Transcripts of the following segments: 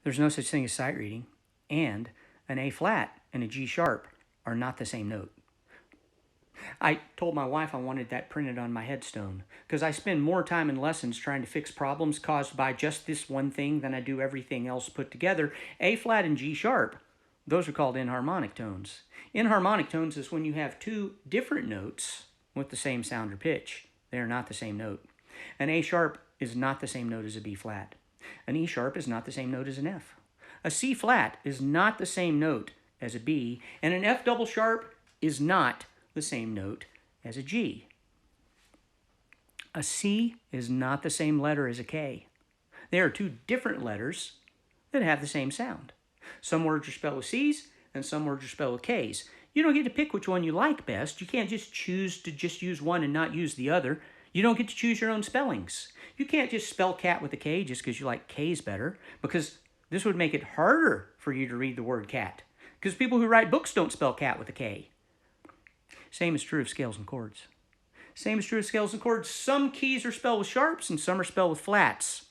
There's no such thing as sight reading, and an A flat and a G sharp are not the same note. I told my wife I wanted that printed on my headstone because I spend more time in lessons trying to fix problems caused by just this one thing than I do everything else put together. A flat and G sharp, those are called enharmonic tones. Enharmonic tones is when you have two different notes with the same sound or pitch. They are not the same note. An A sharp is not the same note as a B flat. An E sharp is not the same note as an F. A C flat is not the same note as a B, and an F double sharp is not the same note as a G. A C is not the same letter as a K. They are two different letters that have the same sound. Some words are spelled with C's and some words are spelled with K's. You don't get to pick which one you like best. You can't just choose to just use one and not use the other. You don't get to choose your own spellings. You can't just spell cat with a K just because you like K's better, because this would make it harder for you to read the word cat, because people who write books don't spell cat with a K. Same is true of scales and chords. Same is true of scales and chords. Some keys are spelled with sharps and some are spelled with flats.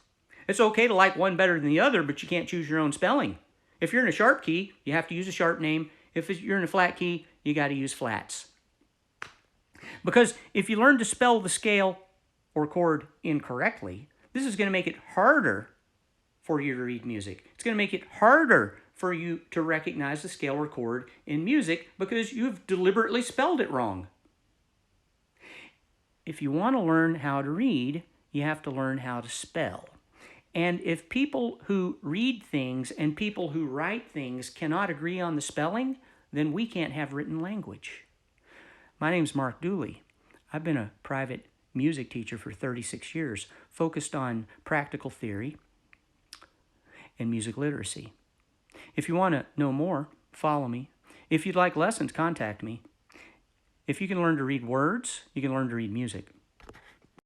It's okay to like one better than the other, but you can't choose your own spelling. If you're in a sharp key, you have to use a sharp name. If you're in a flat key, you got to use flats. Because if you learn to spell the scale or chord incorrectly, this is going to make it harder for you to read music. It's going to make it harder for you to recognize the scale or chord in music because you've deliberately spelled it wrong. If you want to learn how to read, you have to learn how to spell. And if people who read things and people who write things cannot agree on the spelling, then we can't have written language. My name's Mark Dooley. I've been a private music teacher for 36 years, focused on practical theory and music literacy. If you want to know more, follow me. If you'd like lessons, contact me. If you can learn to read words, you can learn to read music.